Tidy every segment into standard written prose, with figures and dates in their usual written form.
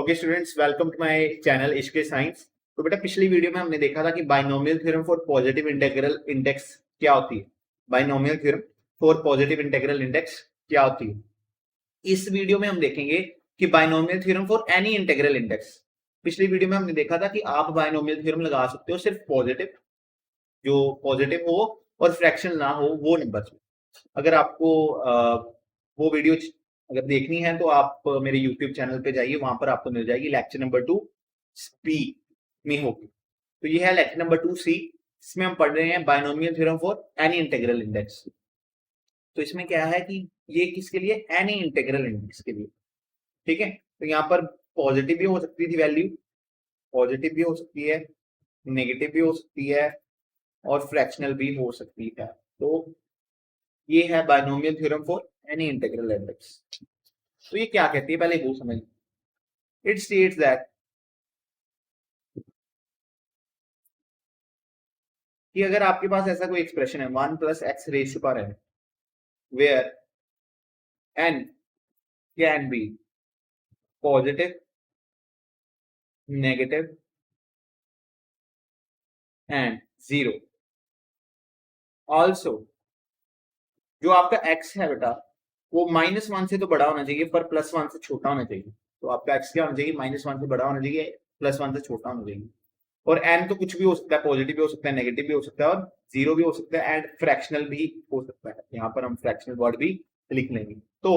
Okay students, welcome to my channel Ishq science. तो बेटा पिछली वीडियो में हमने देखा था कि binomial theorem for positive integral index क्या होती है। Binomial theorem for positive integral index क्या होती है। इस वीडियो में हम देखेंगे कि binomial theorem for any integral index. पिछली वीडियो में हमने देखा था कि आप बाइनोमियल थ्योरम लगा सकते हो सिर्फ पॉजिटिव, जो पॉजिटिव हो और फ्रैक्शन ना हो वो नंबर। अगर आपको वो वीडियो अगर देखनी है तो आप मेरे YouTube चैनल पे जाइए, वहां पर आपको मिल जाएगी। लेक्चर नंबर 2 बी में होगी। तो ये है लेक्चर नंबर 2 सी। इसमें हम पढ़ रहे हैं binomial theorem for any integral index. तो इसमें क्या है कि ये किसके लिए, एनी इंटीग्रल इंडेक्स के लिए। ठीक है, तो यहाँ पर पॉजिटिव भी हो सकती थी वैल्यू, पॉजिटिव भी हो सकती है, नेगेटिव भी हो सकती है और फ्रैक्शनल भी हो सकती है। तो ये है binomial theorem for any integral index. तो ये क्या कहती है पहले वो समझ। इट स्टेट्स दैट कि अगर आपके पास ऐसा कोई एक्सप्रेशन है 1 plus x raise to power n, where n can be positive, negative and zero. Also जो आपका एक्स है बेटा वो -1 से तो बड़ा होना चाहिए पर +1 से छोटा होना चाहिए। तो आपका एक्स क्या होना चाहिए, -1 से बड़ा होना चाहिए, +1 से छोटा होना चाहिए। और एन तो कुछ भी हो सकता है, पॉजिटिव भी हो सकता है, नेगेटिव भी हो सकता है और जीरो भी हो सकता है एंड फ्रैक्शनल भी हो सकता है। यहाँ पर हम फ्रैक्शनल वर्ड भी लिख लेंगे। तो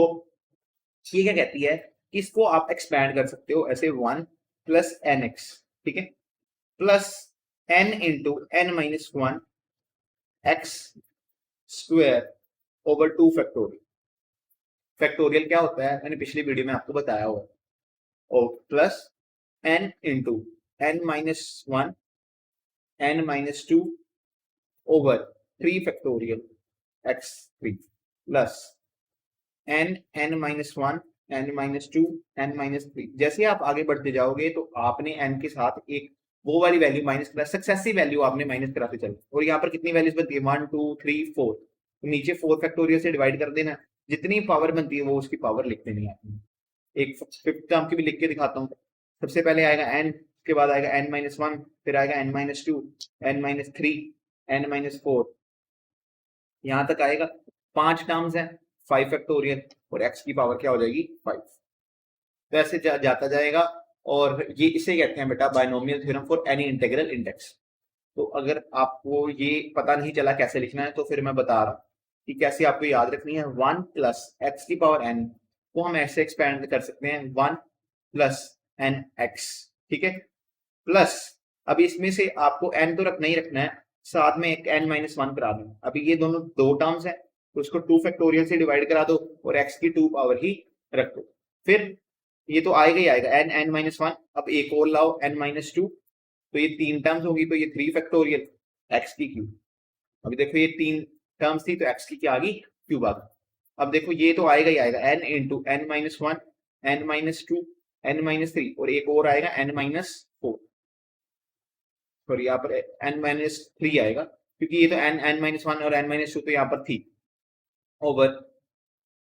ये क्या कहती है कि इसको आप एक्सपैंड कर सकते हो ऐसे 1 प्लस एन एक्स, ठीक है, plus n into n-1 x square over 2 factorial. Factorial क्या होता है मैंने पिछली वीडियो में आपको बताया हुआ, और plus n into n-1 n-2 over 3 factorial x3 plus n-1 n-2 n-3। जैसे आप आगे बढ़ते जाओगे तो आपने n के साथ एक वो वाली वैल्यू माइनस करा, सक्सेसिव वैल्यू आपने माइनस कराते चलो। और यहाँ पर कितनी वैल्यूज बनती है 1 2 3 4। तो नीचे 4 फैक्टोरियल से डिवाइड कर देना, जितनी पावर बनती है वो उसकी पावर लिख देनी है। एक फिफ्थ टर्म की भी लिख के दिखाता हूँ। सबसे पहले आएगा n, के बाद आएगा n-1, फिर आएगा n-2 n-3 n-4, यहां तक आएगा। 5 टर्म्स है, 5 फैक्टोरियल और x की पावर क्या हो जाएगी 5। तो ऐसे जाता जाएगा। और ये इसे कहते हैं बेटा binomial theorem for any integral index. तो अगर आपको ये पता नहीं चला कैसे लिखना है तो फिर मैं बता रहा हूँ कि कैसे आपको याद रखनी है। 1 प्लस एक्स की पावर n को हम ऐसे एक्सपेंड कर सकते हैं 1 प्लस एन एक्स, ठीक है, प्लस अभी इसमें से आपको n तो रखना ही रखना है, साथ में एक n-1 करा दो। अभी ये दोनों दो टर्म्स हैं तो उसको 2 फैक्टोरियल से डिवाइड करा दो और x की 2 पावर ही रख दो। फिर ये तो आएगा ही आएगा n-1। अब एक और लाओ n-2, तो ये 3 टर्म्स होगी तो ये 3 फैक्टोरियल x की क्यूब। अभी देखो ये 3 टर्म्स थी तो x की क्या आ गई, क्यूब आ गई। अब देखो ये तो आएगा ही आएगा n into n-1 n-2 n-3 और एक और आएगा n-4। सॉरी यहाँ पर n-3 आएगा क्योंकि ये तो n-1 और n-2 तो यहाँ पर थी। ओवर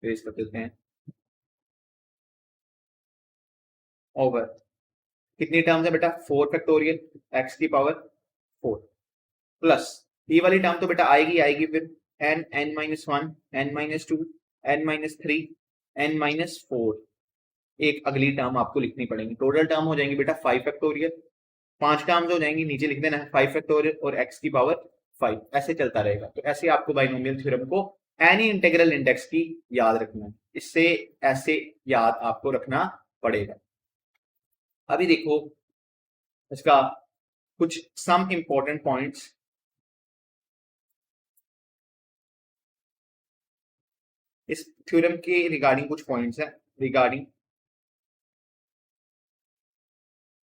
पेश कर देते हैं, ओवर कितनी टर्म्स है बेटा 4 फैक्टोरियल x की पावर 4 प्लस ये वाली टर्म तो बेटा आएगी आएगी फिर n-1 n-2 n-3 n-4। एक अगली टर्म आपको लिखनी पड़ेगी। टोटल टर्म हो जाएंगी बेटा 5 फैक्टोरियल। 5 टर्म्स हो जाएंगी, नीचे लिख देना है 5 फैक्टोरियल और x की पावर 5। ऐसे चलता रहेगा। तो ऐसे आपको बाइनोमियल थ्योरम को एनी इंटीग्रल इंडेक्स की याद रखना है। इससे ऐसे याद आपको रखना पड़ेगा। अभी देखो इसका कुछ सम इंपॉर्टेंट पॉइंट्स। इस थ्योरम के रिगार्डिंग कुछ पॉइंट्स हैं रिगार्डिंग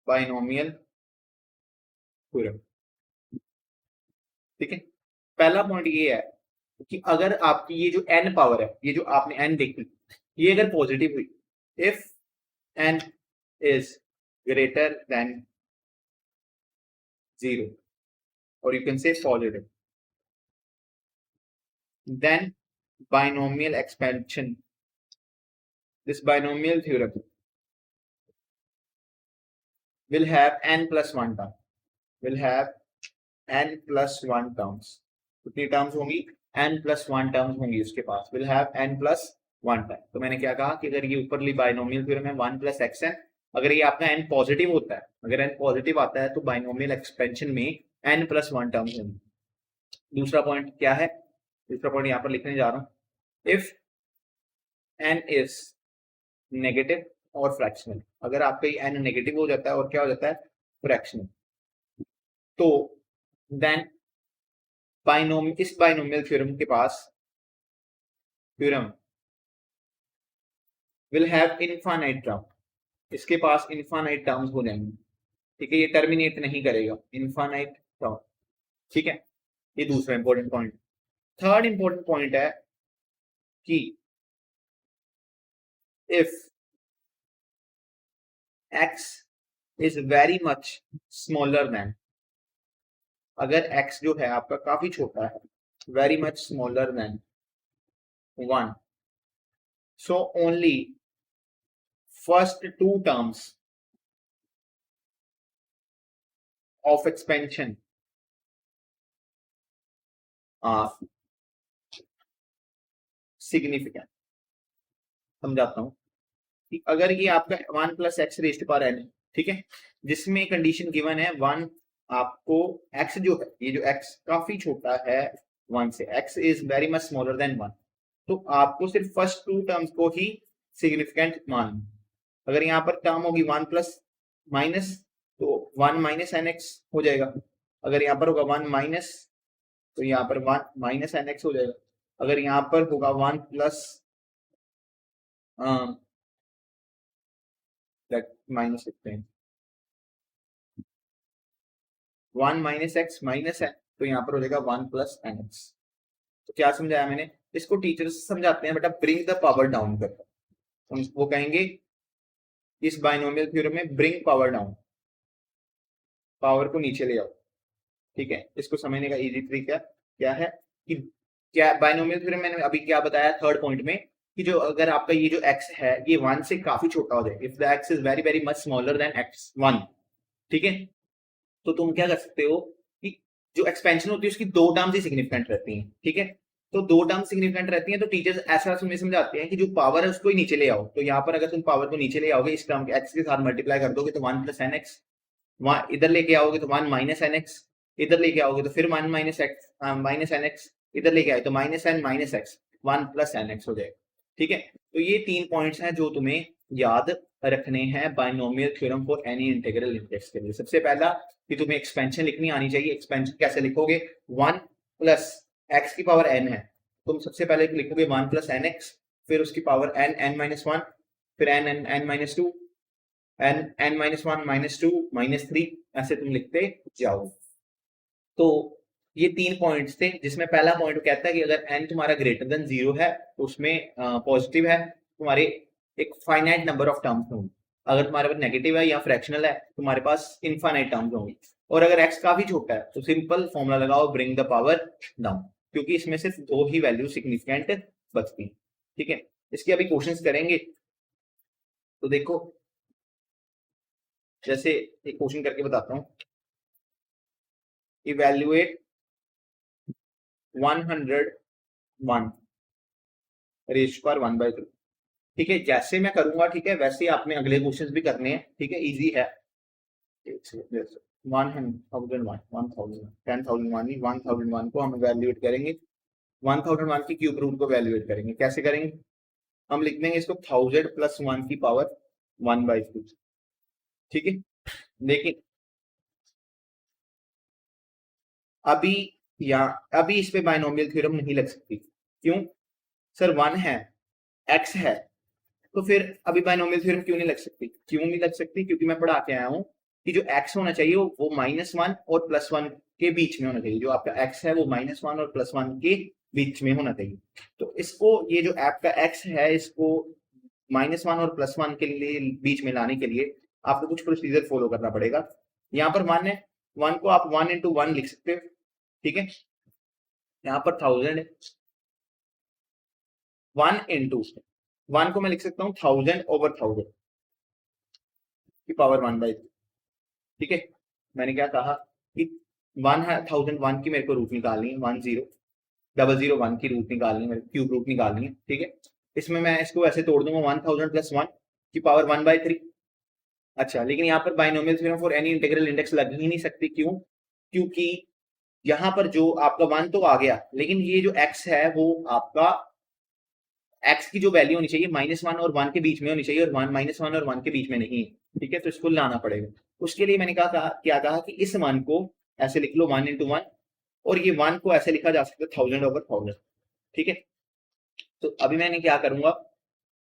बाइनोमियल थ्योरम, ठीक है। पहला पॉइंट ये है कि अगर आपकी ये जो n पावर है, ये जो आपने n देखी, ये अगर पॉजिटिव हुई, if n is greater than 0 और you can say positive, then binomial expansion, this binomial theorem will have n plus 1 term, will have n plus 1 terms. कितनी टर्म्स होंगी? n plus 1 टर्म्स होंगी उसके पास, will have n plus 1 term. तो मैंने क्या कहा कि अगर ये ऊपरली बाइनोमियल थ्योरम है 1 plus xn, अगर ये आपका n पॉजिटिव होता है, अगर n पॉजिटिव आता है तो बाइनोमियल एक्सपेंशन में n plus 1 टर्म्स होंगी. दूसरा पॉइंट क्या है? दूसरा पॉइंट यहाँ पर लिखने जा रहा हूँ. इफ n is नेगेटिव और फ्रैक्शनल, अगर आपका ये n नेगेटिव हो जाता है और क्या हो जाता है? फ्रैक्शनल, तो देन इस बाइनोमियल थ्योरम के पास theorem will have infinite term, इसके पास इनफाइनाइट टर्म्स हो जाएंगे. ठीक है, ये टर्मिनेट नहीं करेगा, इनफाइनाइट टर्म. ठीक है, ये दूसरा important point. Third important point है कि if x is very much smaller than, अगर x जो है आपका काफी छोटा है, very much smaller than 1, so only first two terms of expansion are significant. समझाता हूं कि अगर ये आपका 1 plus x raised to power n है, ठीक है, जिसमें कंडीशन गिवन है 1, आपको x जो है, ये जो x काफी छोटा है 1 से, x is very much smaller than 1, तो आपको सिर्फ फर्स्ट टू टर्म्स को ही सिग्निफिकेंट मान. अगर यहाँ पर टर्म होगी 1 प्लस माइनस, तो 1 माइनस एन एक्स हो जाएगा. अगर यहाँ पर होगा 1 माइनस, तो यहाँ पर 1 माइनस एन एक्स हो जाएगा. अगर यहाँ पर होगा 1 प्लस माइनस सकते हैं 1 माइनस एक्स माइनस एन, तो यहाँ पर हो जाएगा 1 प्लस एन एक्स. तो क्या समझाया मैंने? इसको टीचर्स समझाते हैं बेटा ब्रिंग द पावर डाउन कर, वो कहेंगे इस बाइनोमियल थ्योरम में ब्रिंग पावर डाउन, पावर को नीचे ले आओ. ठीक है, इसको समझने का इजी तरीका क्या है कि क्या बाइनोमियल थ्योरम मैंने अभी क्या बताया थर्ड पॉइंट में, कि जो अगर आपका ये जो x है ये 1 से काफी छोटा हो जाए, if the x is very very much smaller than x1, ठीक है, तो तुम क्या कर सकते हो कि जो एक्सपेंशन होती है उसकी दो टर्म्स ही सिग्निफिकेंट रहती हैं. ठीक है, तो दो टर्म सिग्निफिकेंट रहती हैं, तो टीचर्स ऐसा समझाते हैं कि जो पावर है उसको ही नीचे ले आओ. तो यहाँ पर अगर तुम पावर को नीचे ले आओगे, इस टर्म के x के साथ मल्टीप्लाई कर दोगे तो 1 प्लस एन एक्स, इधर लेके आओगे तो 1 माइनस एन एक्स, इधर लेके आओगे तो फिर 1 minus x minus n x, इधर लेके आए तो minus n minus x, 1 plus n x हो जाएगा. ठीक है, तो ये तीन पॉइंट्स हैं जो तुम्हें याद रखने हैं binomial theorem for any integral index के लिए. सबसे पहला कि तुम्हें एक्सपेंशन लिखनी आनी चाहिए. एक्सपेंशन कैसे लिखोगे? 1 प्लस एक्स की पावर n है, तुम सबसे पहले लिखोगे 1 प्लस एन एक्स, फिर उसकी पावर n, n माइनस 1, फिर n, n, n minus 2, n, n minus 1, minus 2, minus 3, ऐसे तुम लिखते जाओ. तो ये तीन पॉइंट्स थे, जिसमें पहला पॉइंट कहता है कि अगर n तुम्हारा ग्रेटर देन 0 है तो उसमें पॉजिटिव है, तुम्हारे एक फाइनाइट नंबर ऑफ टर्म्स होंगे. अगर तुम्हारे पास नेगेटिव है या फ्रैक्शनल है, तुम्हारे पास इनफाइनाइट टर्म्स होंगे. और अगर x काफी छोटा है तो सिंपल फॉर्मूला लगाओ ब्रिंग द पावर डाउन, क्योंकि इसमें सिर्फ दो ही वैल्यू सिग्निफिकेंट बचती है. ठीक है, इसके अभी क्वेश्चंस करेंगे. तो देखो, जैसे एक क्वेश्चन करके बताता हूँ. इवेल्युएट 101 रेज़ पर 1/3. ठीक है, जैसे मैं करूंगा, ठीक है, वैसे ही आपने अगले क्वेश्चंस भी करने हैं. ठीक है, इजी है. 1001 1001 को हम इवेल्युएट करेंगे, 1001 की क्यूब रूट को इवेल्युएट करेंगे. कैसे करेंगे? हम लिख देंगे इसको 1000 प्लस 1 की पावर 1/2. ठीक है, लेकिन अभी इस पे बाइनोमियल थ्योरम नहीं लग सकती. क्यों सर? 1 है, x है, तो फिर अभी बाइनोमियल थ्योरम क्यों नहीं लग सकती? क्यों नहीं लग सकती? क्योंकि मैं पढ़ा के आया हूं कि जो x होना चाहिए वो -1 और +1 के बीच में होना चाहिए. जो आपका x है वो -1 और +1 के बीच में होना चाहिए. तो इसको, ये जो आपका x है, इसको -1 और +1 के लिए बीच में लाने के लिए आपको कुछ प्रोसीजर फॉलो करना पड़ेगा. यहाँ पर 1 है, 1 को आप 1 into 1 लिख सकते हो. ठीक है, यहाँ पर 1000 है, 1 into 1 को मैं लिख सकता हूँ 1000 over 1000 की पावर 1/3. ठीक है, मैंने क्या कहा कि 1001 की मेरे को रूट निकालनी है, 10,001 की रूट निकालनी है, मेरे क्यूब रूट निकालनी है। ठीक है, इसमें मैं इसको ऐसे तोड़ दूंगा 1000 + 1 की पावर 1/3। अच्छा, लेकिन यहाँ पर binomial theorem for any integral index लग ही नहीं सकती। क्यों? क्योंकि यहाँ पर जो आपका 1 तो आ गया, लेकिन ये जो x है वो आपका x की जो वैल्यू होनी चाहिए -1 और 1 के बीच में होनी चाहिए, और -1 और 1 के बीच में नहीं है। ठीक है, तो इसको लाना पड़ेगा। उसके लिए मैंने क्या कहा कि इस मान को ऐसे लिख लो 1 × 1, और ये 1 को ऐसे लिखा जा सकता है 1000/1000। ठीक है, तो अभी मैंने क्या करूंगा,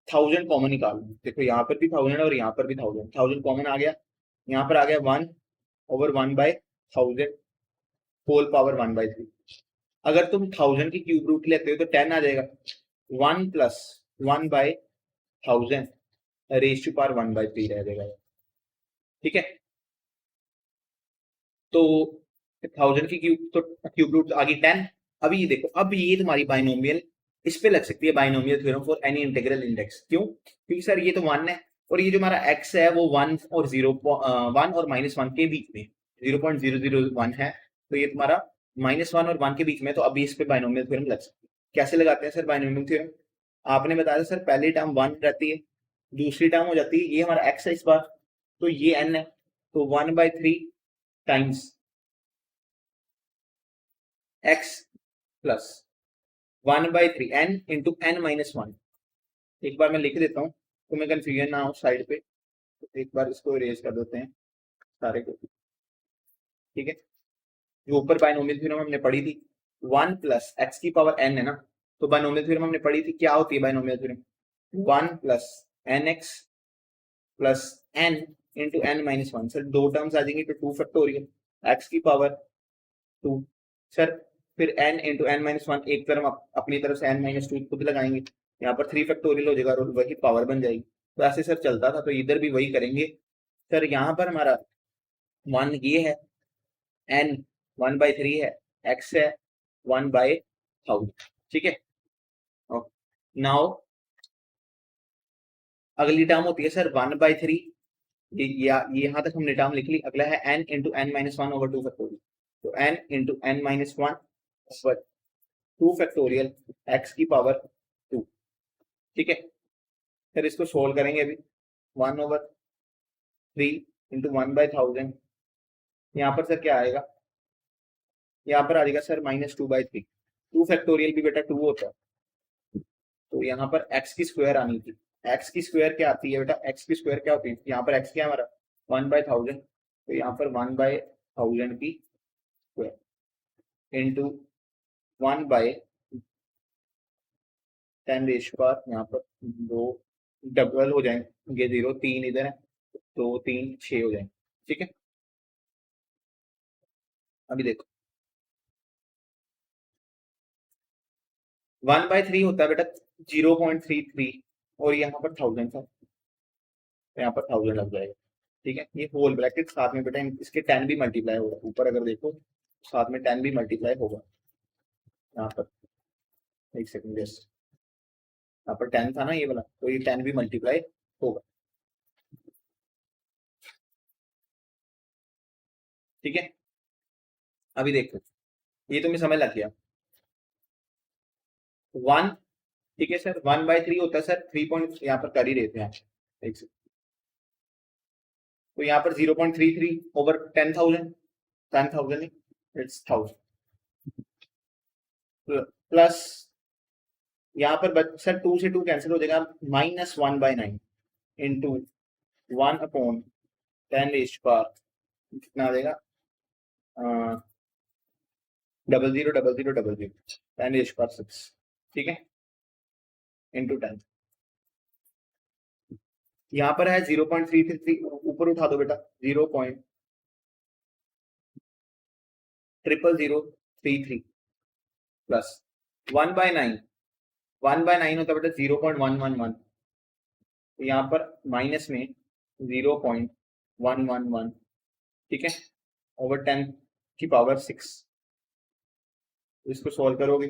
1000 कॉमन निकाल लूं। देखो यहाँ पर भी 1000 और यहाँ पर भी 1000 कॉमन आ गया, यहाँ पर आ गया 1/1/1000 होल पावर 1/3। अगर तुम 1000 की क्यूब रूट लेते हो तो 10 आ जाएगा। 1 + 1/1000 रेज़ टू पावर 1/3 रह जाएगा। ठीक है, तो 1000 की क्यूब रूट आ गई 10। अभी ये देखो, अब ये तुम्हारी बाइनोमियल इस पे लग सकती है, binomial theorem for any integral index. क्यों? क्योंकि सर ये तो 1 है, और ये जो हमारा x है वो 1 और 1 और -1 के बीच में 0.001 है, तो ये तुम्हारा -1 और 1 के बीच में, तो अभी इस पे बाइनोमियल थ्योरम लग सकती है। कैसे लगाते हैं सर बाइनोमियल थ्योरम? आपने बताया सर पहली टर्म 1 रहती है, दूसरी टर्म हो जाती है, ये हमारा x है इस बार, तो ये n है, तो 1/3 times x plus 1/3 n into n-1। एक बार मैं लिख देता हूँ, तुम्हें कंफ्यूजन ना हो साइड पे, तो एक बार इसको इरेज कर देते हैं सारे को। ठीक है, जो ऊपर बाइनोमियल थ्योरम हमने पढ़ी थी 1 + x की पावर n है ना, तो बाइनोमियल थ्योरम हमने पढ़ी थी, क्या होती है binomial theorem? 1 + nx + n into n-1। Sir दो टर्म्स आ जाएंगी तो 2 फैक्टोरियल x की पावर 2। सर फिर n इंटू n-1 एक तरफ अपनी तरफ से n-2 खुद लगाएंगे, यहाँ पर 3 फैक्टोरियल हो जाएगा और वही पावर बन जाएगी। तो ऐसे सर चलता था, तो इधर भी वही करेंगे। सर यहाँ पर हमारा 1 ये है, n 1/3 है, x है 1/1000। ठीक है, नाउ अगली टर्म होती है सर 1/3। ये यहाँ तक हमने टर्म लिख ली। अगला है n इंटू n-1/2 फैक्टोरियल, तो n into n-1/2 factorial x की पावर 2। ठीक है, फिर इसको सोल्व करेंगे अभी। 1/3 इंटू 1/1000, यहाँ पर सर क्या आएगा, यहाँ पर आ जाएगा सर -2/3। 2 फैक्टोरियल भी बेटा 2 होता है, तो यहाँ पर x की स्क्वायर आनी थी। x की स्क्वायर क्या आती है बेटा? x की स्क्वायर क्या होती है? यहाँ पर x क्या है हमारा 1/1000, तो यहाँ पर 1/1000 की स्क्वायर इंटू 1/10⁻, यहाँ पर दो डबल हो जाएंगे, 0 3 इधर है, 2 3 6 हो जाएंगे। ठीक है, अभी देखो 1/3 होता है बेटा 0.33, और यहाँ पर 1000 था, तो यहाँ पर 1000 लग जाएगा। ठीक है, ये होल ब्रैकेट साथ में बेटा इसके 10 भी मल्टीप्लाई होगा, ऊपर अगर देखो साथ में 10 भी मल्टीप्लाई होगा। यहाँ पर एक सेकंड, जस्ट यहाँ पर 10 था ना ये वाला, तो ये 10 भी मल्टीप्लाई होगा। ठीक है, अभी देखो ये तुम्हें समझ लग गया। 1, ठीक है सर, 1/3 होता है सर 3 पॉइंट, यहाँ पर कर ही रहे थे आप, एक सेकंड, तो यहाँ पर 0.33 ओवर 10,000, 10,000 इट्स 1000 प्लस यहाँ पर सर 2 से 2 कैंसिल हो जाएगा, -1/9 इंटू 1/10⁻, कितना आ जाएगा 000000 10⁻6। ठीक है, इंटू 10, यहाँ पर है 0.333, ऊपर उठा दो बेटा 0.00033 प्लस 1/9, 1/9 होता है बेटा 0.111, तो यहाँ पर माइनस में 0.111। ठीक है, ओवर 10 की पावर 6, इसको सॉल्व करोगे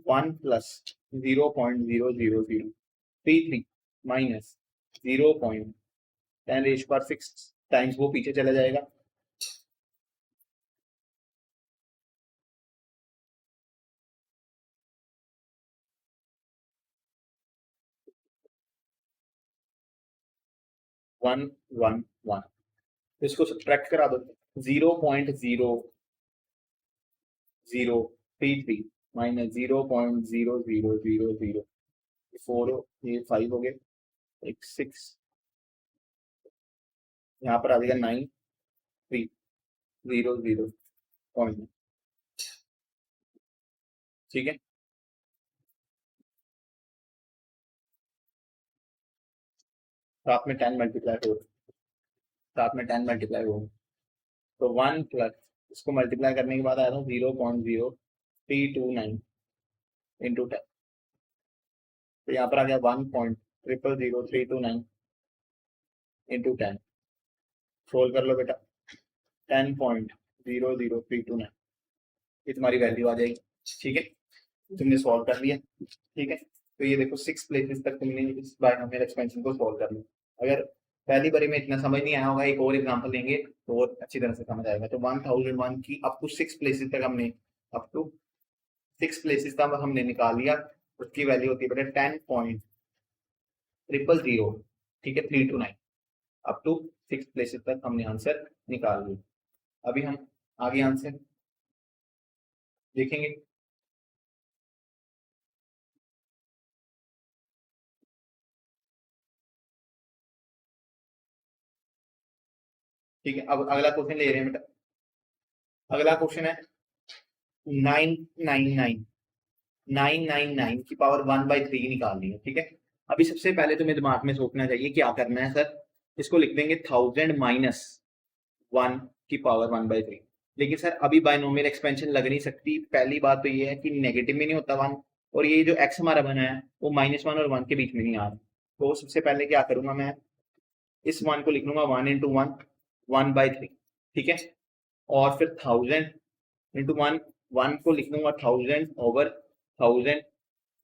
1 + 0.00033 माइनस 0.10⁻6 टाइम्स वो पीछे चला जाएगा, 111, इसको सब्ट्रैक्ट करा दो, 0.00033 माइनस 0.0000, 4 ये 5 हो गए, एक 6, यहाँ पर आ जाएगा 9300 पॉइंट, ठीक है। साथ में 10 मल्टीप्लाई हो, साथ में 10 मल्टीप्लाई हो, तो 1 प्लस इसको मल्टीप्लाई करने के बाद आया था 0.0329 इंटू 10, तो यहाँ पर आ गया 1.000329 इंटू 10, सोल्व कर लो बेटा, 10.00329, ये तुम्हारी वैल्यू आ जाएगी, ठीक है। तुमने सॉल्व कर लिया, ठीक है। तो ये देखो 6 प्लेसेस तक तुमने इस बायनोमियल एक्सपेंशन को सॉल्व कर लिया। अगर पहली बारी में इतना समझ नहीं आया होगा, एक और एग्जांपल लेंगे तो और अच्छी तरह से समझ आएगा। तो 1001 की अप टू 6 प्लेसेस तक हमने, अप टू 6 प्लेसेस तक हमने निकाल लिया, उसकी वैल्यू होती है बेटा 10.000, ठीक है, 329, अप टू 6 प्लेसेस तक हमने आंसर निकाल लिया। अभी हम आगे आंसर देखेंगे। ठीक है, अब अगला क्वेश्चन ले रहे हैं बेटा। अगला क्वेश्चन है 999 की पावर 1/3 निकालनी है, ठीक है। अभी सबसे पहले तुम्हें दिमाग में सोचना चाहिए क्या करना है सर, इसको लिख देंगे 1000 माइनस 1 की पावर 1/3। लेकिन सर अभी बायनोमियल एक्सपेंशन लग नहीं सकती। पहली बात तो ये है कि नेगेटिव में नहीं होता 1, और ये जो x हमारा बना है वो -1 और 1 के बीच में नहीं आ रहा। तो सबसे पहले क्या करूंगा मैं, इस 1 को लिख लूंगा 1 इंटू 1, 1/3, ठीक है। और फिर 1000 इंटू 1 को लिख लूंगा 1000 ओवर 1000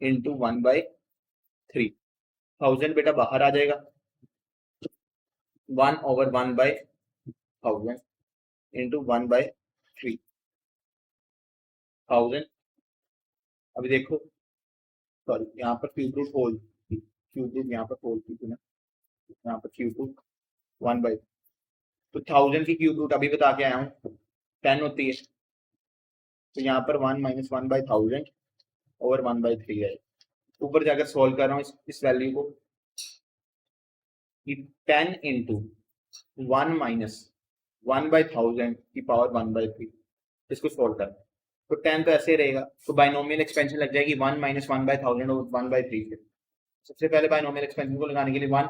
इंटू 1/3। 1000 बेटा बाहर आ जाएगा, 1 ओवर 1/1000 इंटू 1/3, 1000। अभी देखो, सॉरी यहाँ पर cube root whole, cube root यहाँ पर होल की थी ना, यहाँ पर क्यूब रूट 1/, तो 1000 की क्यूब रूट अभी बता के आया हूँ 10 होती है, तो यहाँ पर 1 माइनस 1/1000 ओवर 1/3 है। ऊपर जाकर सॉल्व कर रहा हूँ इस वैल्यू को, 10 इंटू 1 माइनस 1/1000 की पावर 1/3, इसको सॉल्व करना है। तो 10 तो ऐसे रहेगा, तो बायनोमियल एक्सपेंशन लग जाएगी 1 माइनस 1/1000 और 1/3 से। सबसे पहले बायनोमियल एक्सपेंशन को लगाने के लिए 1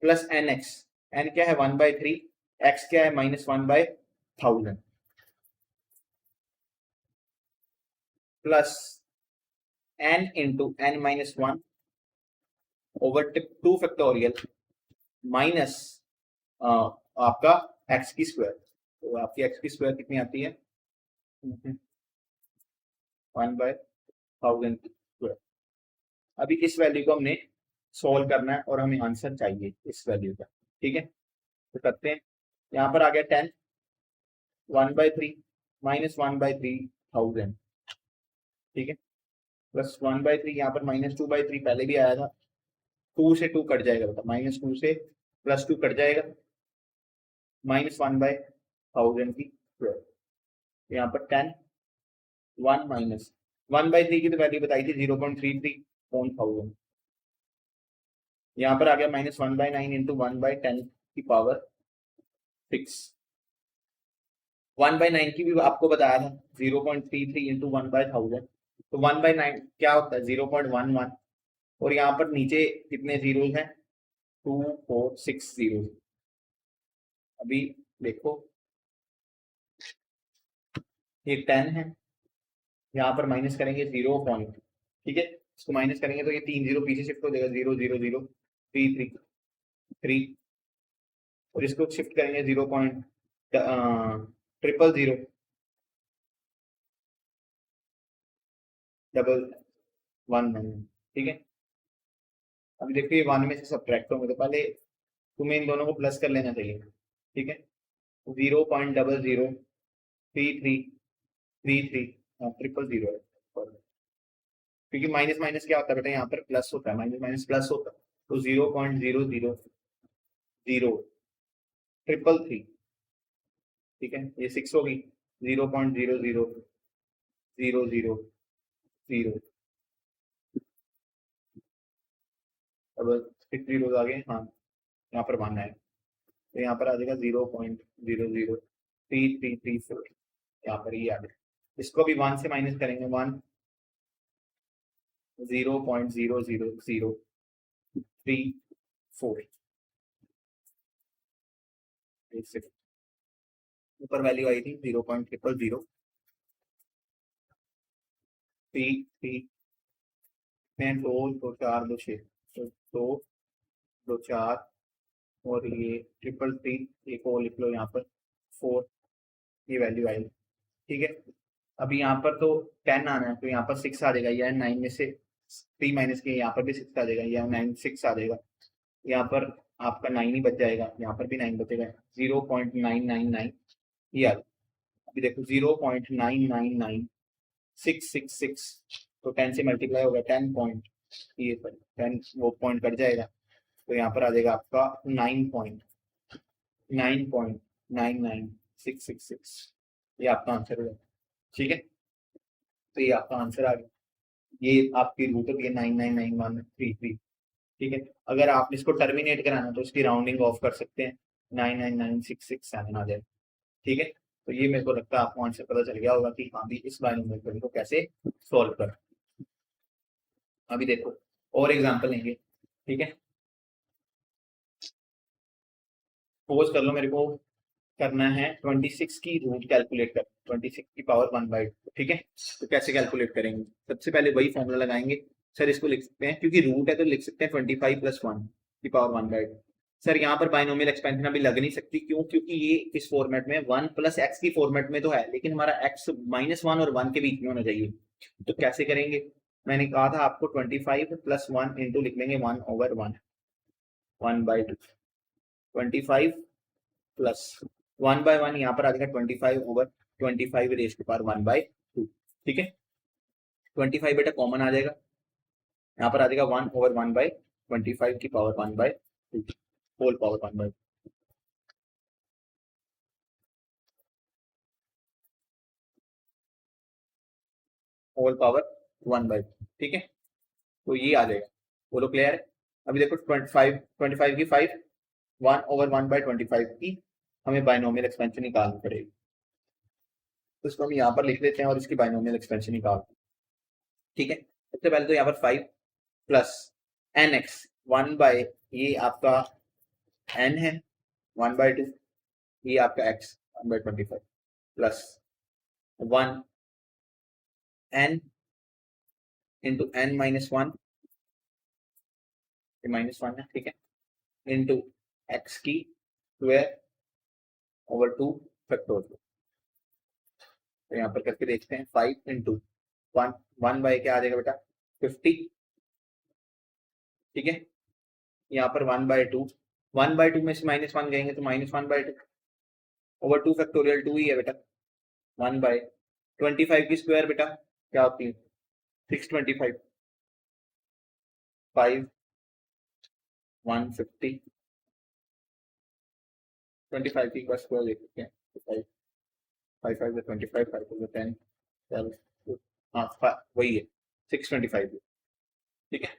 प्लस एन एक्स, एन क्या है 1/3, एक्स क्या है -1/1000, plus n into n minus 1 over 2 factorial minus आपका एक्स की स्क्वायर। तो आपकी एक्स की स्क्वायर कितनी आती है 1/1000 स्क्वायर। अभी इस वैल्यू को हमने सॉल्व करना है और हमें आंसर चाहिए इस वैल्यू का, ठीक है। तो करते हैं, यहाँ पर आ गया 10, 1/3 माइनस 1/3000, ठीक है, प्लस 1/3, यहाँ पर -2/3 पहले भी आया था, 2 से 2 कट जाएगा, मतलब -2 से +2 कट जाएगा, -1/1000 की स्क्वायर। यहाँ पर 10, 1 माइनस 1/3 की तो वैल्यू बताई थी 0.33/1000, यहाँ पर आ गया -1/9 इंटू 1/10 की पावर 6। 1/9 की भी आपको बताया था 0.33 इंटू 1/1000, तो 1/9 क्या होता है 0.11, और यहाँ पर नीचे कितने जीरोस हैं 2 4 6 जीरो। अभी देखो ये 10 है, यहाँ पर माइनस करेंगे 0 पॉइंट, ठीक है, इसको माइनस करेंगे तो ये 3 जीरो पीछे शिफ्ट हो जाएगा, 0 0 0 3 3 3, और इसको शिफ्ट करेंगे 0.000 डबल 1 1, ठीक है। अभी देखो ये 1 में से सब्ट्रैक्ट होंगे, तो पहले तुम्हें इन दोनों को प्लस कर लेना चाहिए, ठीक है। 0.003333 000 है, क्योंकि माइनस माइनस क्या होता है बेटा यहाँ पर प्लस होता है, माइनस माइनस प्लस होता है, तो 0.0000 333, ठीक है, ये 6 होगी, 0.00000, अब 6 जीरो आगे, हाँ यहाँ पर मानना है, तो यहाँ पर आ जाएगा 0.00333 यहाँ पर ये आ गया। इसको भी 1 से माइनस करेंगे, 1 0.00034, ऊपर वैल्यू आई थी 0.00003 दो दो चार दो छः, तो दो दो चार, और ये 333, एक और लिख लो यहाँ पर 4, ये वैल्यू आई, ठीक है। अभी यहाँ पर तो 10 आना है, तो यहाँ पर 6 आ जाएगा, या 9 में से 3 माइनस किए, यहाँ पर भी 6 आ जाएगा, या 9 6 आ जाएगा, यहाँ पर आपका 9 ही बच जाएगा, यहाँ पर भी 9 बचेगा, 0.999 ये आ गया। अभी देखो 0.999666, तो 10 से मल्टीप्लाई होगा, 10 पॉइंट, ये 10 वो पॉइंट कट जाएगा, तो यहाँ पर आ जाएगा आपका 9.99666, ये आपका आंसर होगा, ठीक है। तो ये आपका आंसर आ गया, ये आपकी रूट होती है 999133, ठीक है। अगर आप इसको टर्मिनेट कराना तो इसकी राउंडिंग ऑफ कर सकते हैं, 999667 आ जाए, ठीक है। तो ये मेरे को लगता है आपको आंसर पता चल गया होगा कि हाँ भी इस बाइनोमियल को कैसे सॉल्व कर। अभी देखो और एग्जांपल लेंगे, ठीक है। सपोज कर लो मेरे को करना है 26 की रूट कैलकुलेट कर, 26 की पावर 1/2, ठीक है। तो कैसे कैलकुलेट करेंगे, सबसे पहले वही फॉर्मूला लगाएंगे, सर इसको लिख सकते हैं क्योंकि रूट है तो लिख सकते हैं 25 + 1 की पावर 1/2। सर यहाँ पर बाइनोमियल एक्सपेंशन अभी लग नहीं सकती, क्यों, क्योंकि ये इस फॉर्मेट में 1 + x की फॉर्मेट में तो है, लेकिन हमारा x -1 और 1 के बीच में होना चाहिए। तो कैसे करेंगे, मैंने कहा था आपको 25 + 1 इंटू लिख लेंगे 1/1, 1/2, 25 प्लस 1/1, यहाँ पर आ जाएगा 25/25 रेज़ टू पावर 1/2, ठीक है। 25 बेटा कॉमन आ जाएगा, यहाँ पर आ जाएगा 1/1/25 की power 1/2 whole power 1/2, whole power 1/2, ठीक है। तो ये आ जाएगा, बोलो क्लियर है। अभी देखो 25 की 5, 1/1/25 की हमें बाइनोमियल एक्सपेंशन निकालनी पड़ेगी, तो इसको हम यहाँ पर लिख लेते हैं और इसकी बाइनोमियल एक्सपेंशन निकालते हैं, ठीक है। सबसे पहले तो यहाँ पर 5 प्लस nx 1/, ये आपका n है 1/2, ये आपका x 1/25 plus 1 n into n -1, ये -1 है, ठीक है, इंटू x की स्क्वायर ओवर 2 फैक्टोरियल। तो यहाँ पर करके देखते हैं, 5 इंटू 1 क्या आ जाएगा बेटा 50, ठीक है। यहाँ पर 1/2, 1/2 में से -1 गएंगे तो -1/2 ओवर 2 फैक्टोरियल 2 ही है बेटा, 1/25 की स्क्वायर बेटा क्या होती है 625, 5 150, 25 की स्क्वायर देख सकते हैं, 5 5 5 25, 5 10 12, हाँ वही है 625, ठीक है।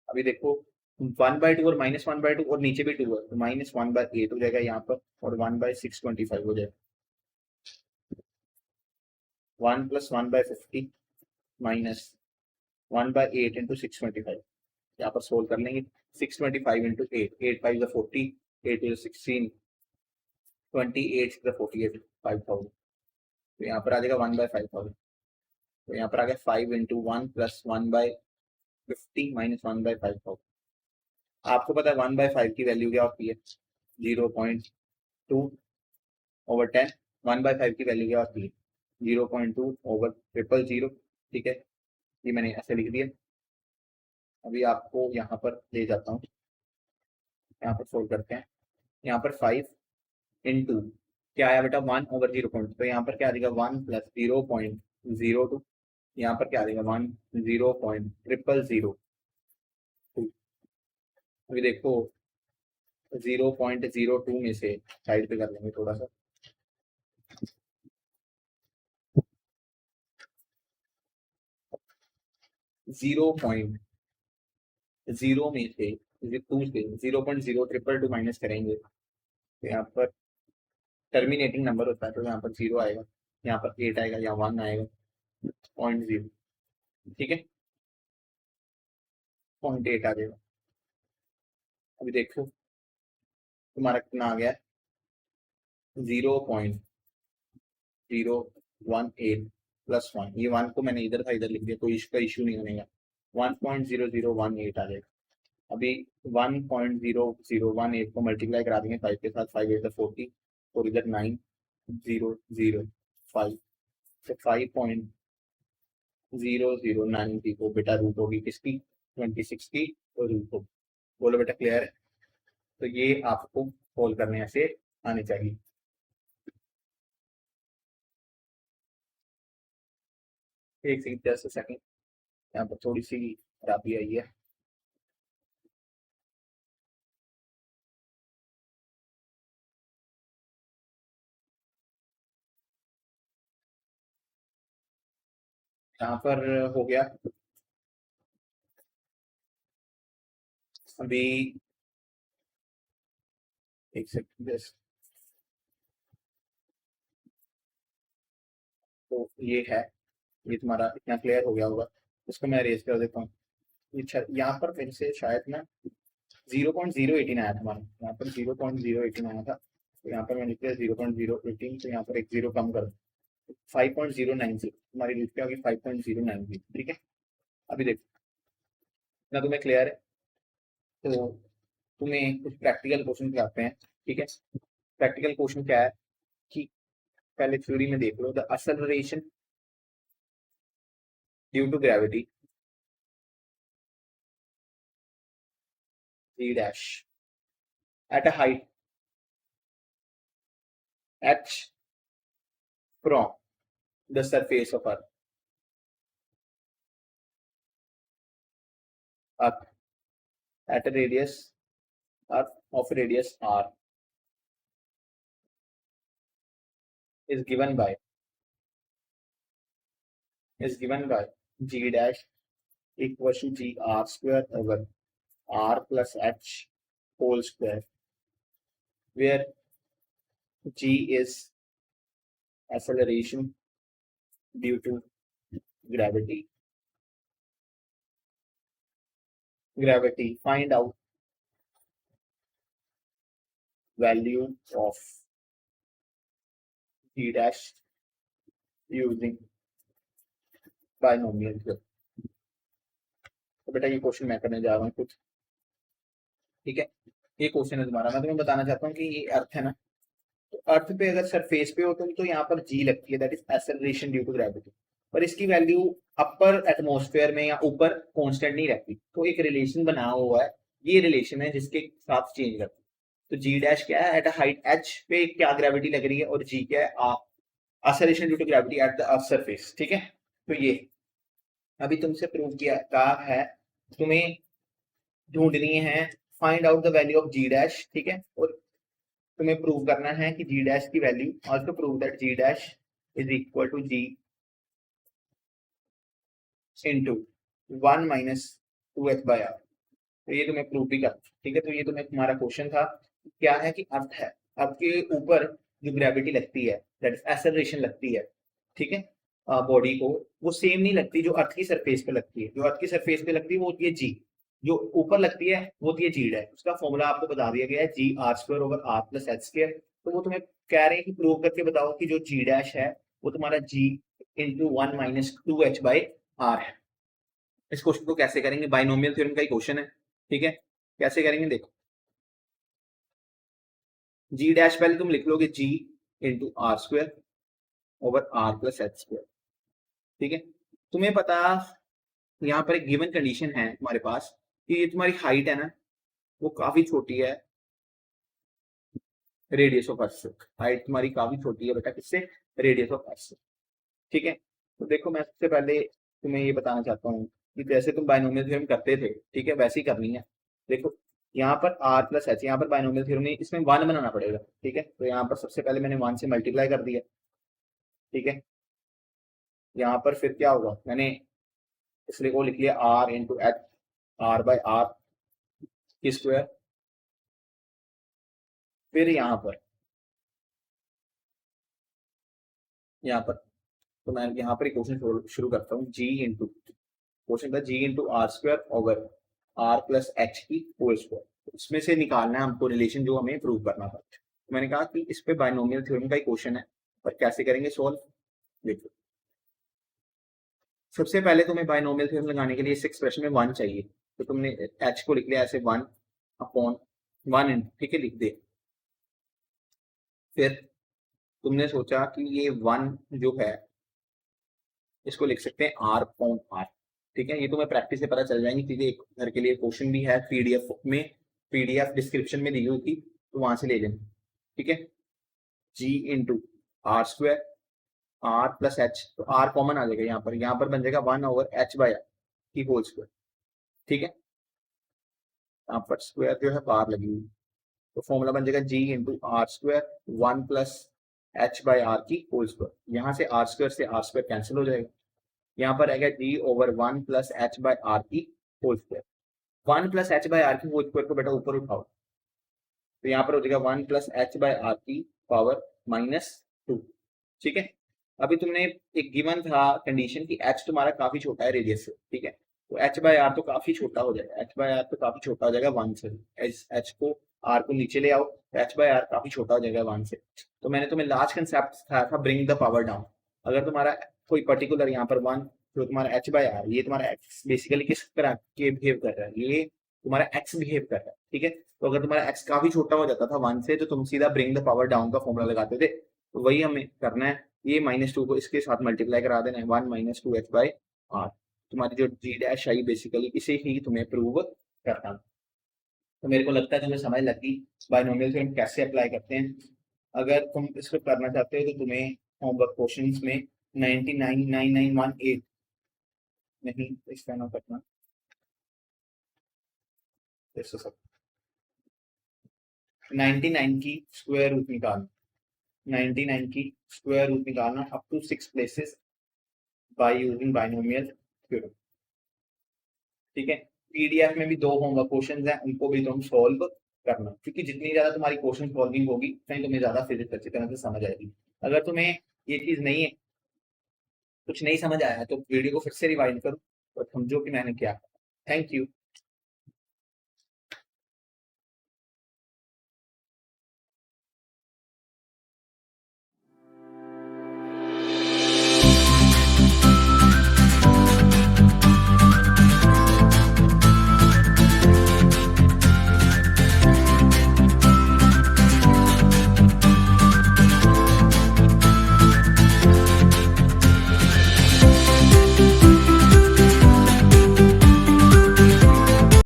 अभी देखो 1/2 और -1/2 और नीचे भी 2 है, तो -1/8 हो जाएगा यहाँ पर, और 1/625 हो जाएगा, 1 + 1/50 माइनस 1/8 इंटू 625, यहाँ पर सोल्व कर लेंगे, 625 इंटू 8, 8 5 40, 8 16, 28 6 48, 5000, तो यहाँ पर आ जाएगा 1/5000, तो यहाँ पर आ गया 5 इंटू 1 + 1/50 माइनस 1/5000। आपको पता है 1/5 की वैल्यू क्या होती है 0.2/10, 1/5 की वैल्यू क्या होती है 0.2/000, ठीक है, ये मैंने ऐसे लिख दिया। अभी आपको यहाँ पर ले जाता हूँ, यहाँ पर सोल्व करते हैं, यहाँ पर 5 इंटू क्या आया बेटा 1/0, तो यहाँ पर क्या आ जाएगा 1 + 0.02, यहाँ पर क्या आ जाएगा 1 0.00002। अभी देखो 0.02 में से साइड पे कर लेंगे थोड़ा सा, 0.0 में से 0.02 माइनस करेंगे तो यहाँ पर टर्मिनेटिंग नंबर होता है, तो यहाँ पर 0 आएगा, यहाँ पर 8 आएगा, यहाँ 1 आएगा, 0.0, ठीक है, 0.8 आ जाएगा। अभी देखो तुम्हारा कितना आ गया, 0.018 प्लस 1, ये 1 को मैंने इधर था इधर लिख दिया, कोई इसका इशू नहीं होगा, 1.0018 आ जाएगा। अभी 1.0018 को मल्टीप्लाई करा देंगे 5 के साथ, 5 8 40 और इधर 9005, तो 5.009 को बेटा रूट होगी किसकी, 26 की, और रूट होगी। बोलो बेटा क्लियर है? तो ये आपको सोल्व करने ऐसे आने चाहिए। एक सेकंड, 10 सेकंड, यहाँ पर थोड़ी सी खराबी आई है। यहाँ पर हो गया अभी, एक सेकंड, तो ये है, ये तुम्हारा इतना क्लियर हो गया होगा, इसको मैं अरेज कर देता हूँ। यहाँ पर फिर से शायद ना 0.018 आया था हमारा, यहाँ पर 0.018 आया था, तो यहाँ पर मैंने लिख दिया 0.018, तो यहाँ पर एक जीरो कम कर 5.090, हमारी लिख के होगी 5.090, ठीक है। अभी देखो ना, तुम्हें क्लियर है, तो तुम्हें कुछ प्रैक्टिकल क्वेश्चन कराते हैं, ठीक है। प्रैक्टिकल क्वेश्चन क्या है कि पहले थ्योरी में देख लो, the acceleration due to gravity g dash at a height h from the surface of earth at a radius of radius r is given by g dash equal to g r square over r plus h whole square, where g is acceleration due to gravity. Find out value of g dash using binomial theorem. तो बेटा ये question मैं करने जा रहा हूँ कुछ, ठीक है। ये क्वेश्चन है तुम्हारा, मैं तुम्हें बताना चाहता हूँ कि ये अर्थ है ना, तो अर्थ पे अगर सरफेस पे हो तुम तो यहाँ पर जी लगती है, that is acceleration due to gravity, पर इसकी वैल्यू अपर एटमॉस्फेयर में या ऊपर कांस्टेंट नहीं रहती, तो एक रिलेशन बना हुआ है, ये रिलेशन है जिसके साथ चेंज करती है। तो जी डैश क्या है, एट अ हाइट एच पे क्या ग्रेविटी लग रही है, और जी क्या है, acceleration due to gravity at the earth surface, ठीक है। तो ये अभी तुमसे प्रूव किया कहा है, तुम्हें ढूंढनी है find out the value of g dash, ठीक है, और तुम्हें प्रूव करना है कि जी डैश की वैल्यू, also prove that g dash is equal to g into 1 minus 2h by r. तो ये तुम्हें प्रूव भी कर, ठीक है। तो ये तुम्हें तुम्हारा क्वेश्चन था, क्या है कि अर्थ है, अर्थ के ऊपर जो ग्रेविटी लगती है, दैट इज एक्सेलरेशन लगती है, ठीक है, बॉडी को, वो सेम नहीं लगती जो अर्थ की सरफेस पे लगती है। जो अर्थ की सरफेस पे लगती है वो होती है जी, जो ऊपर लगती है वो होती है जी डैश। उसका फॉर्मूला आपको बता दिया गया है, G R square over R plus H square. तो वो तुम्हें कह रहे हैं कि प्रूव करके बताओ कि जो जी डैश है वो तुम्हारा G into 1 minus 2h by R है। इस क्वेश्चन को कैसे करेंगे, बाइनोमियल थ्योरम का ही क्वेश्चन है, ठीक है। कैसे करेंगे देखो, जी डैश पहले तुम लिख लोगे G into R square over R plus H square, ठीक है। तुम्हें पता यहाँ पर एक गिवन कंडीशन है तुम्हारे पास कि ये तुम्हारी हाइट है ना, वो काफी छोटी है रेडियस ऑफ अर्थ से, हाइट तुम्हारी काफी छोटी है बेटा किससे, रेडियस ऑफ अर्थ से, ठीक है। तो देखो मैं सबसे पहले तुम्हें ये बताना चाहता हूँ कि जैसे तुम बाइनोमियल थ्योरम करते थे, ठीक है, वैसे ही करनी है। देखो यहाँ पर आर प्लस एच, यहाँ पर बाइनोमियल थ्योरम में इसमें वन बनाना पड़ेगा, ठीक है। तो यहाँ पर सबसे पहले मैंने वन से मल्टीप्लाई कर दिया, ठीक है। यहाँ पर फिर क्या होगा, मैंने इसलिए को लिख लिया r into h, r by are की स्क्वायर। फिर यहाँ पर तो मैं यहाँ पर क्वेश्चन शुरू करता हूँ, जी इंटू क्वेश्चन था G into R square over R plus H की होल स्क्वायर। इसमें से निकालना है हमको रिलेशन जो हमें प्रूव करना था। तो मैंने कहा कि इस पे बाइनोमियल थ्योरम का ही क्वेश्चन है, पर कैसे करेंगे सॉल्व, देखो। सबसे पहले तुम्हें बाइनोमियल थ्योरम लगाने के लिए इस एक्सप्रेशन में वन चाहिए, तो तुमने एच को लिख लिया ऐसे वन अपॉन वन इन, ठीक है, लिख दे। फिर तुमने सोचा कि ये वन जो है इसको लिख सकते हैं आर अपॉन आर, ठीक है। ये तुम्हें प्रैक्टिस से पता चल जाएंगी चीजें। एक घर के लिए क्वेश्चन भी है पीडीएफ में, पीडीएफ डिस्क्रिप्शन में दी हुई थी, तो वहां से ले लेना, ठीक है। G into R square R plus H, तो आर कॉमन आ जाएगा यहाँ पर बन जाएगा one over H by are की होल स्क्वायर, ठीक है। यहाँ पर स्क्वायर जो है बार लगी हुई, तो फॉर्मूला बन जाएगा G into R square one plus H by are की होल स्क्वायर। यहाँ से आर स्क्वायर कैंसिल हो जाएगा, यहाँ पर आएगा G over one plus H by are की whole square. One plus H by are की होल स्क्वायर को बेटा ऊपर उठाओ, तो यहाँ पर हो जाएगा one plus H by are की पावर -2, ठीक है। अभी तुमने एक गिवन था कंडीशन की एच तुम्हारा काफी छोटा है रेडियस से, ठीक है। तो एच बाय आर तो काफी छोटा हो जाएगा, एच बाय आर तो काफी छोटा हो जाएगा वन से। एच को आर को नीचे ले आओ, एच बाय आर काफी छोटा हो जाएगा वन से। तो मैंने तुम्हें लास्ट कंसेप्ट सिखाया था ब्रिंग द पावर डाउन। अगर तुम्हारा कोई पर्टिकुलर यहाँ पर वन, जो तुम्हारा एच बाय आर, ये तुम्हारा एक्स बेसिकली किस तरह के बिहेव कर रहा है, ये तुम्हारा एक्स बिहेव कर रहा है, ठीक है। तो अगर तुम्हारा एक्स काफी छोटा हो जाता था वन से, तो तुम सीधा ब्रिंग द पावर डाउन का फॉर्मूला लगाते थे। तो वही हमें करना है, ये -2 को इसके साथ मल्टीप्लाई करा देना है, one minus two h by r. तुम्हारी जो जी डैश आई बेसिकली इसे ही तुम्हें प्रूव करना। तो मेरे को लगता है तुम्हें समझ लगी बाइनोमियल थ्योरम कैसे अप्लाई करते हैं। अगर तुम इसको करना चाहते हो तो तुम्हें होमवर्क क्वेश्चंस में 999918 नहीं इसका ना करना, जैसे सब 99 की स्क्वायर रूट निकालना, 99 की स्क्वायर रूट निकालना up to 6 places by using binomial theorem, ठीक है। पीडीएफ में भी 2 होमवर्क क्वेश्चंस हैं, उनको भी तुम सॉल्व करना, क्योंकि जितनी ज्यादा तुम्हारी क्वेश्चन सॉल्विंग होगी उतनी तुम्हें ज्यादा फिजिक्स अच्छी तरह से समझ आएगी। अगर तुम्हें ये चीज नहीं है, कुछ नहीं समझ आया, तो वीडियो को फिर से रिवाइंड करो और समझो कि मैंने क्या। Thank you.